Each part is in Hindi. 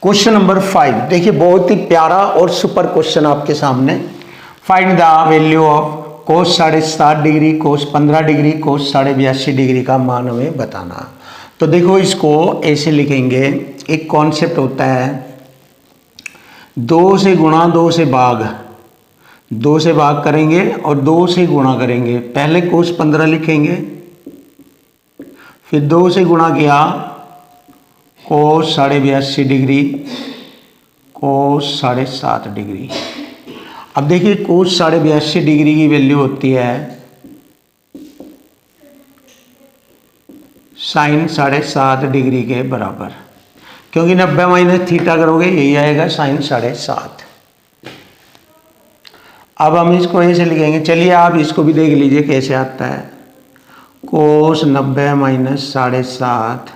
क्वेश्चन नंबर 5 देखिए, बहुत ही प्यारा और सुपर क्वेश्चन आपके सामने। Find the value of cos 7.5 degree, cos 15 degree, cos 82.5 degree का मान हमें बताना। तो देखो, इसको ऐसे लिखेंगे। एक कॉन्सेप्ट होता है 2 से गुणा 2 से भाग, 2 से भाग करेंगे और 2 से गुणा करेंगे। पहले कोस 15 लिखेंगे, फिर 2 से गुणा किया कोस 82.5 डिग्री, कोस 7.5 डिग्री। अब देखिए, कोस 82.5 डिग्री की वैल्यू होती है साइन 7.5 डिग्री के बराबर, क्योंकि 90 माइनस थीटा करोगे यही आएगा साइन 7.5। अब हम इसको ऐसे लिखेंगे, चलिए आप इसको भी देख लीजिए कैसे आता है। कोस 90 माइनस 7.5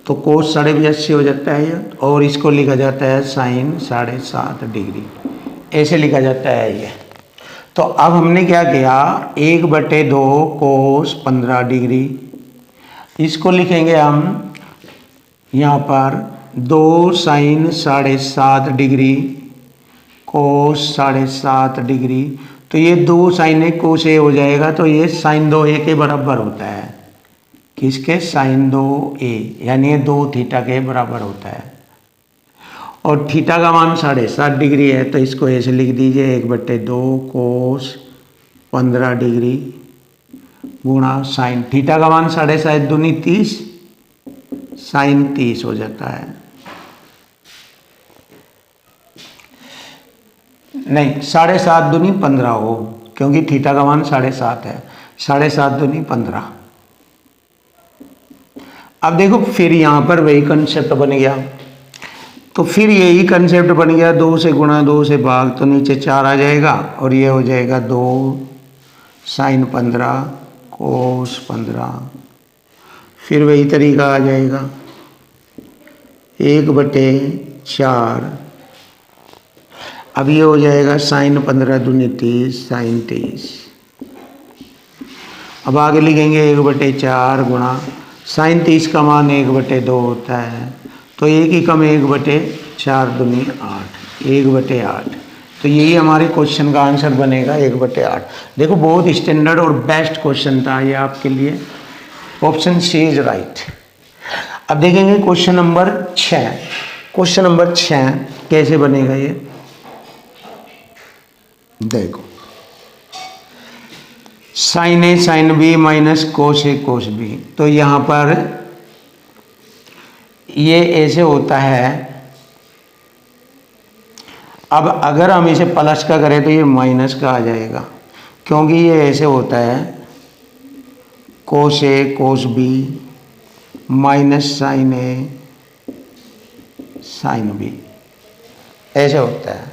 तो कोस 82.5 हो जाता है ये, और इसको लिखा जाता है साइन 7.5 डिग्री, ऐसे लिखा जाता है ये। तो अब हमने क्या किया, 1/2 कोस 15 डिग्री, इसको लिखेंगे हम यहाँ पर 2 साइन 7.5 डिग्री, कोस 7.5 डिग्री। तो ये 2 साइन 1 कोस ए हो जाएगा, तो ये साइन 2a के बराबर होता है। किसके? साइन 2a, यानी ये 2 थीटा के बराबर होता है। और थीटा का मान 7.5 डिग्री है, तो इसको ऐसे लिख दीजिए 1/2 कोस 15 डिग्री गुणा साइन, थीटा का मान 7.5 दूनी 30, साइन 30 हो जाता है। नहीं, 7.5 दूनी 15 हो, क्योंकि थीटा का मान 7.5 है। 7.5 दूनी 15। अब देखो, फिर यहाँ पर वही कंसेप्ट बन गया, तो फिर यही कंसेप्ट बन गया, 2 से गुणा 2 से भाग, तो नीचे 4 आ जाएगा और ये हो जाएगा 2 साइन 15 कोस 15। फिर वही तरीका आ जाएगा 1/4। अब ये हो जाएगा साइन 15 दूनी 30, साइन 30। अब आगे लिखेंगे 1/4 गुणा साइन 30 का मान 1/2 होता है, तो 1 ही कम 1/4 दूनी 8, 1/8। तो यही हमारे क्वेश्चन का आंसर बनेगा 1/8। देखो, बहुत स्टैंडर्ड और बेस्ट क्वेश्चन था ये आपके लिए। Option C is right. अब देखेंगे क्वेश्चन नंबर 6। क्वेश्चन नंबर 6 कैसे बनेगा ये देखो, साइन ए साइन बी माइनस कोस ए कोस बी। तो यहाँ पर ये ऐसे होता है। अब अगर हम इसे प्लस का करें तो ये माइनस का आ जाएगा, क्योंकि ये ऐसे होता है कोस ए कोस बी माइनस साइन ए साइन बी, ऐसे होता है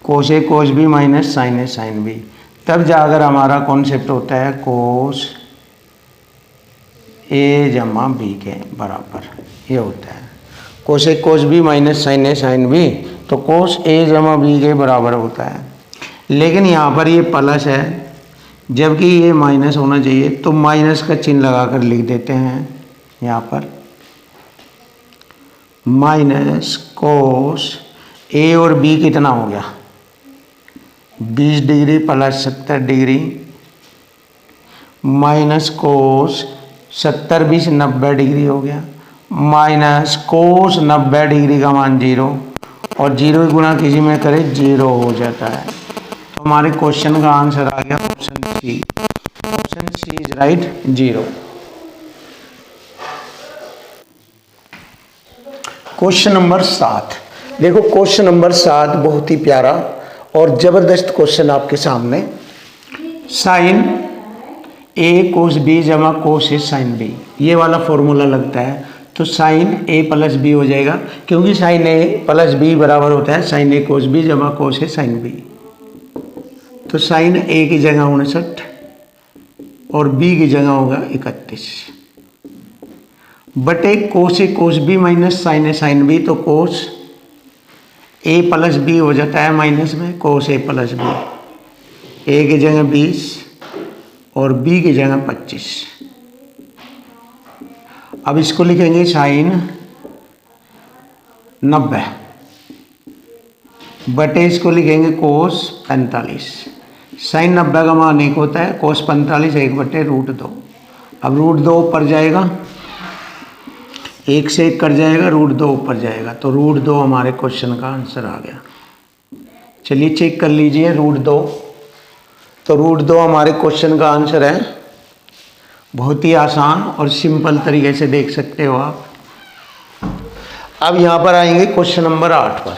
कोस ए कोस बी माइनस साइन ए साइन बी। तब जाकर हमारा कॉन्सेप्ट होता है कोस ए जमा बी के बराबर, ये होता है कोस ए कोस बी माइनस साइन ए साइन बी, तो कोस ए जमा बी के बराबर होता है। लेकिन यहाँ पर ये प्लस है, जबकि ये माइनस होना चाहिए, तो माइनस का चिन्ह लगाकर लिख देते हैं यहाँ पर माइनस कोस ए और बी कितना हो गया 20 degree plus 70 degree minus cos 70 20 90 degree हो गया, माइनस कोस 90 डिग्री का मान 0, और 0 गुणा किसी में करे 0 हो जाता है। तो हमारे क्वेश्चन का आंसर आ गया option C. Option C is right, 0। Question number 7 देखो, क्वेश्चन नंबर 7 बहुत ही प्यारा और जबरदस्त क्वेश्चन आपके सामने। साइन ए कोस बी जमा कोस ए साइन बी, ये वाला फॉर्मूला लगता है, तो साइन ए प्लस बी हो जाएगा, क्योंकि साइन ए प्लस बी बराबर होता है साइन ए कोस बी जमा कोस ए साइन बी। तो साइन ए की जगह 59 और बी की जगह होगा 31 बटे कोस ए कोस बी माइनस साइन ए साइन बी। तो कोस ए प्लस बी हो जाता है माइनस में कोस ए प्लस बी, ए की जगह 20 और बी की जगह 25। अब इसको लिखेंगे साइन 90 बटे इसको लिखेंगे कोस 45। साइन 90 का मान 1 होता है, कोस 45 1 बटे √2। अब √2 ऊपर जाएगा, 1 से 1 कट जाएगा, √2 ऊपर जाएगा, तो √2 हमारे क्वेश्चन का आंसर आ गया। चलिए चेक कर लीजिए √2, तो √2 हमारे क्वेश्चन का आंसर है। बहुत ही आसान और सिंपल तरीके से देख सकते हो आप। अब यहाँ पर आएंगे क्वेश्चन नंबर 8 पर।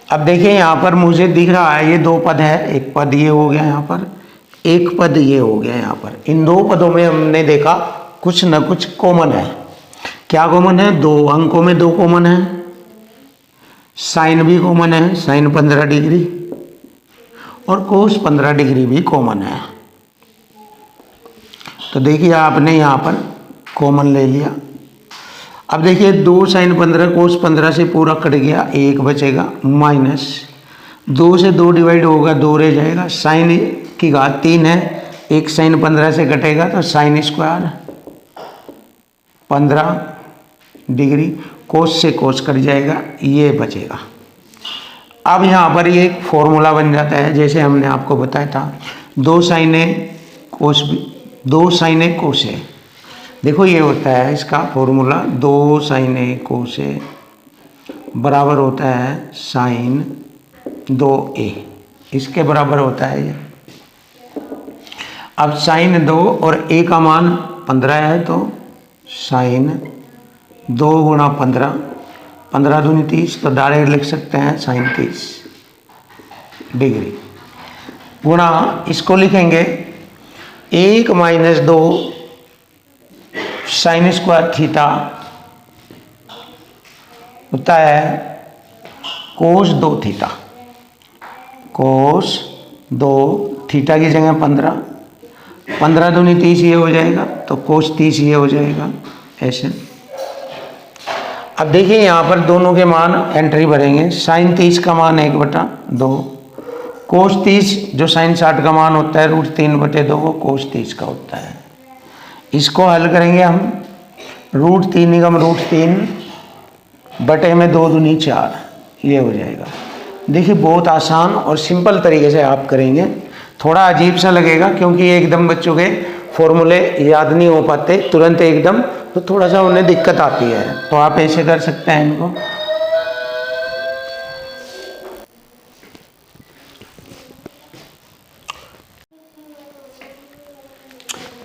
अब देखिए यहाँ पर मुझे दिख रहा है ये 2 पद है, एक पद ये हो गया यहाँ पर, एक पद ये हो गया यहाँ पर। इन 2 पदों में हमने देखा कुछ न कुछ कॉमन है। क्या कॉमन है? 2 अंकों में 2 कॉमन है, साइन भी कॉमन है, साइन 15 डिग्री, और कोस 15 डिग्री भी कॉमन है। तो देखिए आपने यहाँ पर कॉमन ले लिया। अब देखिए 2 साइन 15 कोस 15 से पूरा कट गया, 1 बचेगा, माइनस 2 से 2 डिवाइड होगा, 2 रह जाएगा, साइन की घात 3 है, 1 साइन 15 से कटेगा तो साइन स्क्वायर 15 डिग्री, कोस से कोस कट जाएगा, ये बचेगा। अब यहाँ पर ये एक फॉर्मूला बन जाता है, जैसे हमने आपको बताया था 2 साइन कोस 2 साइन कोस है। देखो ये होता है इसका फॉर्मूला, 2 साइन कोस बराबर होता है साइन 2a, इसके बराबर होता है ये। अब साइन 2 और a का मान 15 है, तो साइन 2 गुणा 15, 15 दूनी 30, तो डायरेक्ट लिख सकते हैं साइन 30 डिग्री, गुणा इसको लिखेंगे 1 माइनस 2 साइन स्क्वायर थीटा होता है कोस 2 थीटा। कोस 2 थीटा की जगह 15, 15 दूनी 30 ये हो जाएगा, तो कोस 30 ये हो जाएगा, ऐसे। अब देखिए यहाँ पर दोनों के मान एंट्री भरेंगे। साइन 30 का मान 1/2, कोस 30 जो साइन 60 का मान होता है √3/2 वो कोस 30 का होता है। इसको हल करेंगे हम, √3 निगम √3 बटे में 2 दूनी 4, ये हो जाएगा। देखिए बहुत आसान और सिंपल तरीके से आप करेंगे। थोड़ा अजीब सा लगेगा क्योंकि एकदम बच्चों के फॉर्मूले याद नहीं हो पाते तुरंत एकदम, तो थोड़ा सा उन्हें दिक्कत आती है, तो आप ऐसे कर सकते हैं इनको।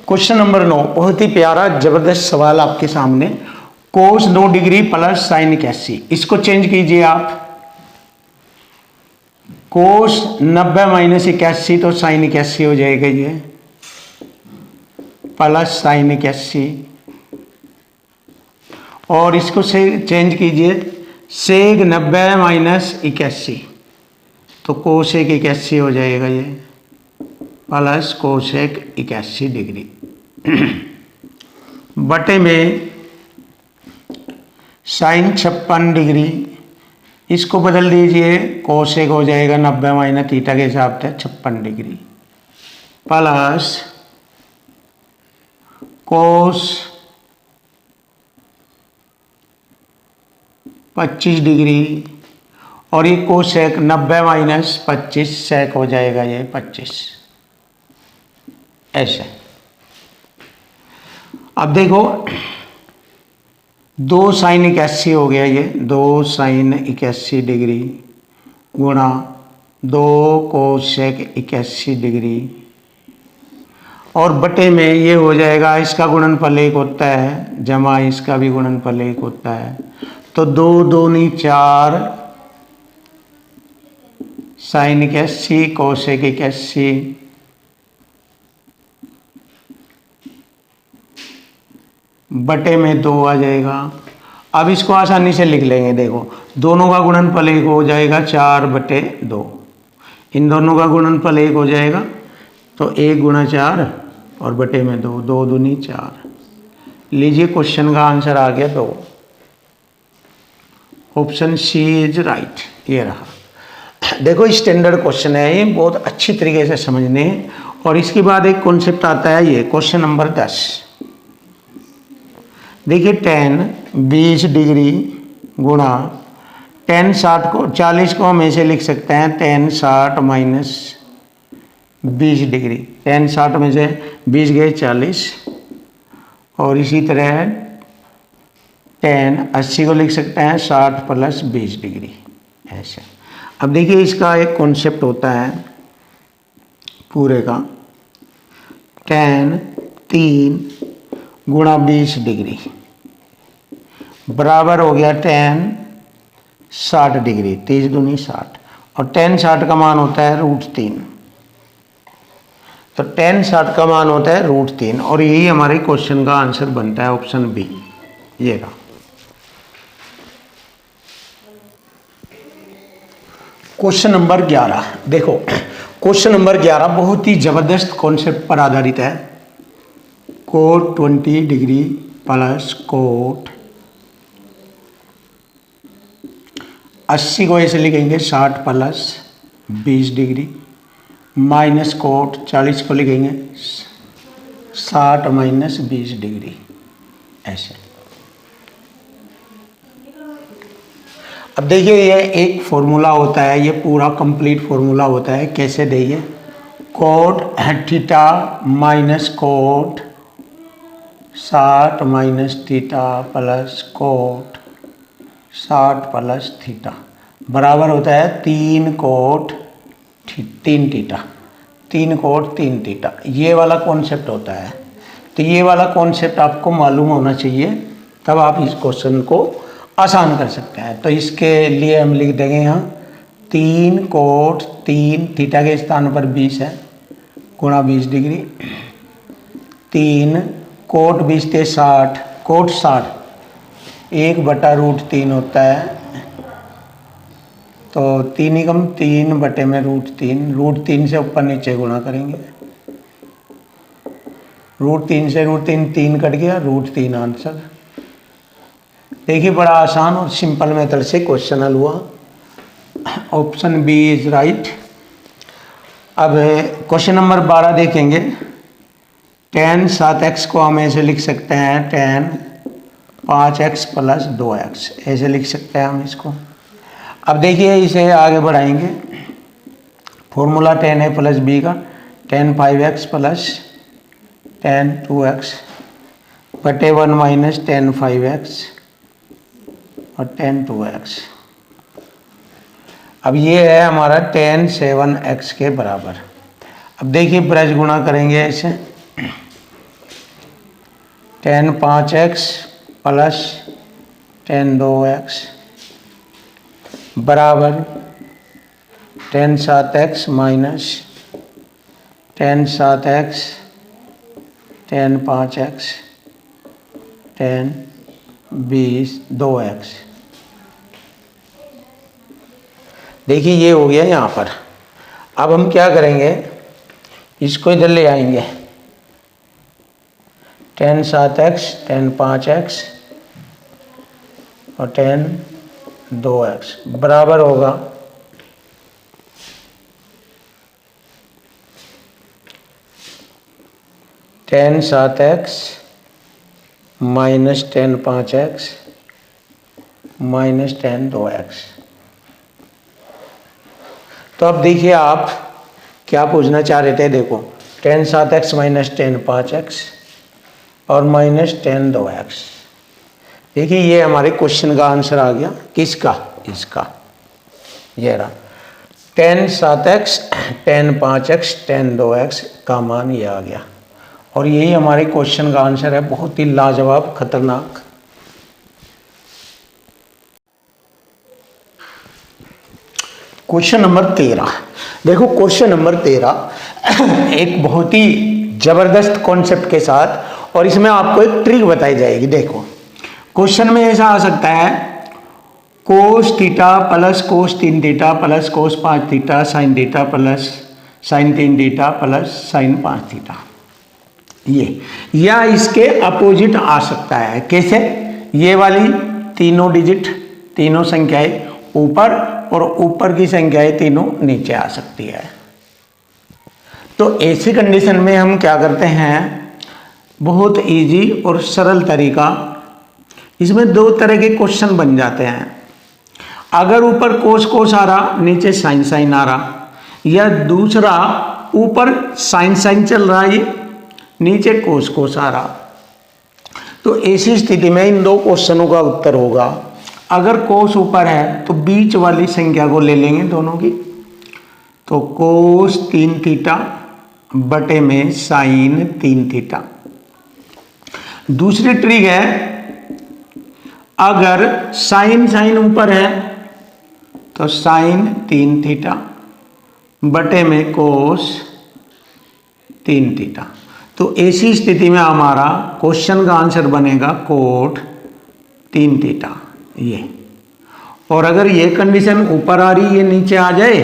क्वेश्चन नंबर 9 बहुत ही प्यारा जबरदस्त सवाल आपके सामने। कोस 2 डिग्री प्लस साइन 81, इसको चेंज कीजिए आप। कोस 90 माइनस 81, तो साइन 81 हो जाएगा ये, प्लस साइन 81, और इसको से चेंज कीजिए सेक 90 माइनस 81, तो कोसेक 81 हो जाएगा ये, प्लस कोसेक 81 डिग्री बटे में साइन 56 डिग्री, इसको बदल दीजिए, कोसेक हो जाएगा 90 माइनस थीटा के हिसाब से 56 डिग्री, प्लस कोस 25 डिग्री, और ये कोसेक 90 माइनस 25 सेक हो जाएगा ये 25, ऐसे। अब देखो 2 साइन 81 हो गया ये, 2 साइन 81 डिग्री गुणा 2 कोसेक 81 डिग्री, और बटे में ये हो जाएगा, इसका गुणनफल 1 होता है, जमा इसका भी गुणनफल 1 होता है, तो 2 दूनी 4 साइन 81 कोसेक 81 बटे में 2 आ जाएगा। अब इसको आसानी से लिख लेंगे, देखो दोनों का गुणनफल 1 हो जाएगा, 4/2, इन दोनों का गुणनफल 1 हो जाएगा, तो 1 गुणा 4 और बटे में 2, 2 दूनी 4। लीजिए क्वेश्चन का आंसर आ गया 2, ऑप्शन सी इज राइट, ये रहा। देखो स्टैंडर्ड क्वेश्चन है ये, बहुत अच्छी तरीके से समझने हैं। और इसके बाद एक कॉन्सेप्ट आता है ये क्वेश्चन नंबर 10। देखिए tan 20 डिग्री गुणा टेन 60 को 40 को हम ऐसे लिख सकते हैं टेन 60 माइनस 20 डिग्री। टेन 60 में से 20 गए 40 और इसी तरह टेन 80 को लिख सकते हैं 60 प्लस 20 डिग्री ऐसे। अब देखिए इसका एक कॉन्सेप्ट होता है पूरे का टेन 3 गुणा 20 डिग्री बराबर हो गया टेन 60 डिग्री 30 दूनी 60 और टेन 60 का मान होता है √3। तो टेन 60 का मान होता है √3 और यही हमारे क्वेश्चन का आंसर बनता है ऑप्शन बी ये रहा। क्वेश्चन नंबर 11 देखो, क्वेश्चन नंबर 11 बहुत ही जबरदस्त कॉन्सेप्ट पर आधारित है। कोट 20 डिग्री प्लस कोट 80 को ऐसे लिखेंगे 60 प्लस 20 डिग्री माइनस कोट 40 को लिखेंगे 60 माइनस 20 डिग्री ऐसे। अब देखिए ये एक फॉर्मूला होता है, ये पूरा कंप्लीट फॉर्मूला होता है। कैसे देखिए cot theta minus cot 60 minus theta plus coat 60 plus theta बराबर होता है 3 कोट 3 थीटा 3 कोट 3 थीटा। ये वाला कॉन्सेप्ट होता है। तो ये वाला कॉन्सेप्ट आपको मालूम होना चाहिए, तब आप इस क्वेश्चन को आसान कर सकते हैं। तो इसके लिए हम लिख देंगे यहाँ 3 कोट 3 थीटा के स्थान पर 20 है गुणा 20 डिग्री 3 कोट 20 थे 60 कोट 60 1/√3 होता है। तो 3 ही कम 3 बटे में √3 से ऊपर नीचे गुणा करेंगे। √3 से √3 3 कट गया √3 आंसर। देखिए बड़ा आसान और सिंपल मेथड से क्वेश्चन हल हुआ। Option B is right. अब क्वेश्चन नंबर 12 देखेंगे। tan 7x को हम ऐसे लिख सकते हैं tan 5x प्लस 2x ऐसे लिख सकते हैं हम इसको। अब देखिए इसे आगे बढ़ाएंगे। Formula tan a plus b का tan 5x plus tan 2x बटे 1 माइनस tan 5x और tan 2x। अब ये है हमारा tan 7x के बराबर। अब देखिए ब्रज गुणा करेंगे ऐसे tan 5x plus tan 2x बराबर tan 7x minus tan 7x tan 5x tan 2x। देखिए ये हो गया यहाँ पर। अब हम क्या करेंगे, इसको इधर ले आएंगे। tan 7x tan 5x और tan 2x बराबर होगा tan 7x minus tan 5x minus tan 2x। तो अब देखिए आप क्या पूछना चाह रहे थे। देखो tan 7x minus tan 5x और माइनस tan 2x। देखिए ये हमारे क्वेश्चन का आंसर आ गया। किसका? इसका। ये रहा tan 7x tan 5x tan 2x का मान ये आ गया और यही हमारे क्वेश्चन का आंसर है। बहुत ही लाजवाब खतरनाक। क्वेश्चन नंबर 13 देखो, क्वेश्चन नंबर 13 एक बहुत ही जबरदस्त कॉन्सेप्ट के साथ, और इसमें आपको एक ट्रिक बताई जाएगी। देखो क्वेश्चन में ऐसा आ सकता है cos theta plus cos 3 theta plus cos 5 theta sine theta plus sign 3 theta plus sign 5 theta, ये या इसके अपोजिट आ सकता है। कैसे? ये वाली तीनों डिजिट तीनों संख्याएं ऊपर और ऊपर की संख्याएं तीनों नीचे आ सकती है। तो ऐसी कंडीशन में हम क्या करते हैं, बहुत इजी और सरल तरीका इसमें दो तरह के क्वेश्चन बन जाते हैं। अगर ऊपर कोस कोस आ रहा, नीचे साइन साइन आ रहा, या दूसरा ऊपर साइन साइन चल रहा है, ये नीचे कोस कोस आ रहा, तो ऐसी स्थिति में इन दो क्वेश्चनों का उत्तर होगा। अगर कोस ऊपर है तो बीच वाली संख्या को ले लेंगे दोनों की, तो कोस 3 थीटा बटे में साइन 3 थीटा। दूसरी ट्रिक है, अगर साइन साइन ऊपर है तो साइन 3 थीटा बटे में कोस 3 थीटा। तो ऐसी स्थिति में हमारा क्वेश्चन का आंसर बनेगा कोट 3 थीटा ये। और अगर ये कंडीशन ऊपर आ रही, ये नीचे आ जाए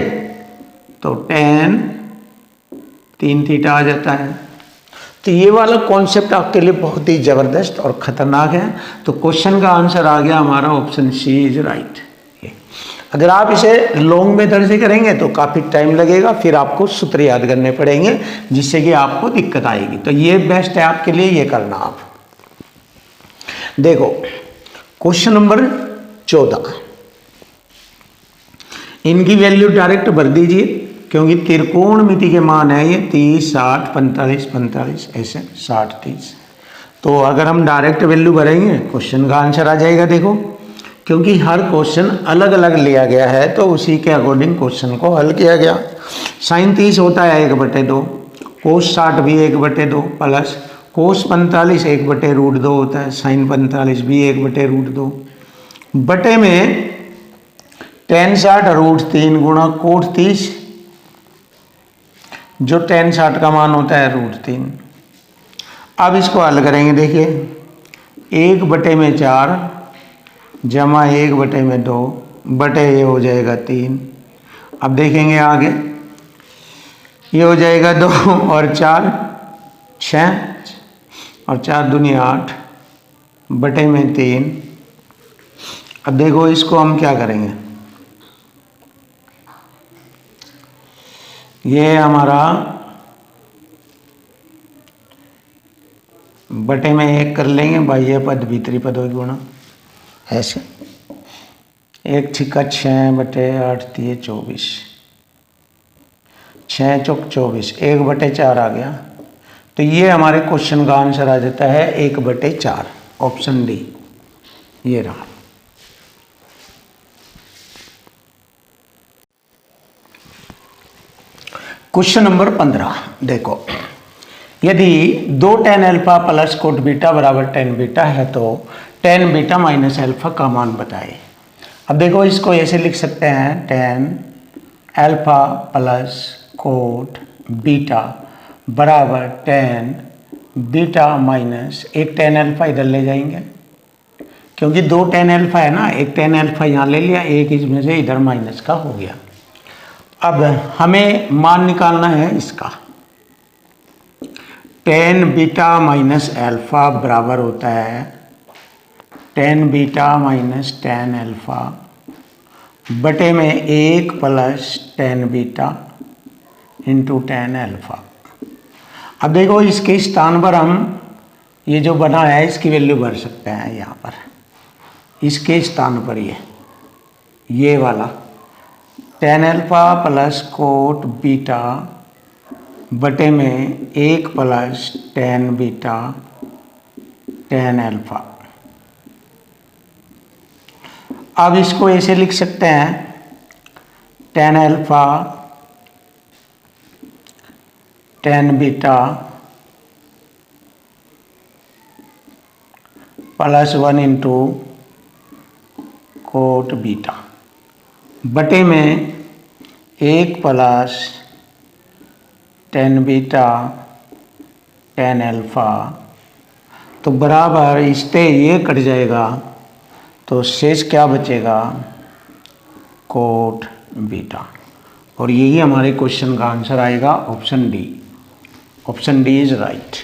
तो tan 3 थीटा आ जाता है। तो ये वाला कॉन्सेप्ट आपके लिए बहुत ही ज़बरदस्त और ख़तरनाक है। तो क्वेश्चन का आंसर आ गया हमारा ऑप्शन सी इज राइट। अगर आप इसे लॉन्ग मेथड से करेंगे तो काफ़ी टाइम लगेगा, फिर आपको सूत्र याद करने पड़ेंगे जिससे कि आपको दिक्कत आएगी। तो ये बेस्ट है आपके लिए, ये करना आप। देखो क्वेश्चन नंबर 14, इनकी वैल्यू डायरेक्ट भर दीजिए क्योंकि त्रिकोणमिति के मान है ये 30, 60, 45, 45 ऐसे 60, 30। तो अगर हम डायरेक्ट वैल्यू भरेंगे क्वेश्चन का आंसर आ जाएगा। देखो क्योंकि हर क्वेश्चन अलग अलग लिया गया है तो उसी के अकॉर्डिंग क्वेश्चन को हल किया गया। साइन 30 होता है 1/2, कोस 60 भी 1/2 प्लस कोस 45 1/√2 होता है, साइन 45 भी 1/√2 बटे में tan 60 √3 गुणा कोट 30, जो tan 60 का मान होता है √3। अब इसको हल करेंगे। देखिए 1/4 जमा 1/2 बटे ये हो जाएगा 3। अब देखेंगे आगे, ये हो जाएगा 2 और 4 6 और 4 दूनी 8 बटे में 3। अब देखो इसको हम क्या करेंगे, ये हमारा बटे में 1 कर लेंगे, बाह्य पद भीतरी पद हो गुणा ऐसे। 1 छिक्का 6 बटे 8 दिए 24, 6 चौक 24, 1/4 आ गया। तो ये हमारे क्वेश्चन का आंसर आ जाता है 1/4, ऑप्शन डी ये रहा। क्वेश्चन नंबर 15 देखो, यदि 2 tan alpha plus coat beta बराबर tan बीटा है तो tan बीटा माइनस अल्फा का मान बताए। अब देखो इसको ऐसे लिख सकते हैं, tan alpha plus coat beta बराबर tan बीटा माइनस एक tan अल्फा इधर ले जाएंगे क्योंकि 2 tan अल्फा है ना, एक tan अल्फा यहाँ ले लिया, एक इसमें से इधर माइनस का हो गया। अब हमें मान निकालना है इसका, tan बीटा माइनस अल्फा बराबर होता है tan beta minus tan alpha बटे में 1 plus tan beta into tan alpha. अब देखो इसके स्थान पर हम ये जो बना है इसकी वैल्यू भर सकते हैं यहाँ पर, इसके स्थान पर ये वाला tan alpha plus coat beta बटे में 1 plus tan beta tan alpha. अब इसको ऐसे लिख सकते हैं, tan alpha tan beta plus 1 into coat beta बटे में 1 plus tan beta tan alpha. तो बराबर इससे ये कट जाएगा तो शेष क्या बचेगा, कोट बीटा। और यही हमारे क्वेश्चन का आंसर आएगा, option D. Option D is right.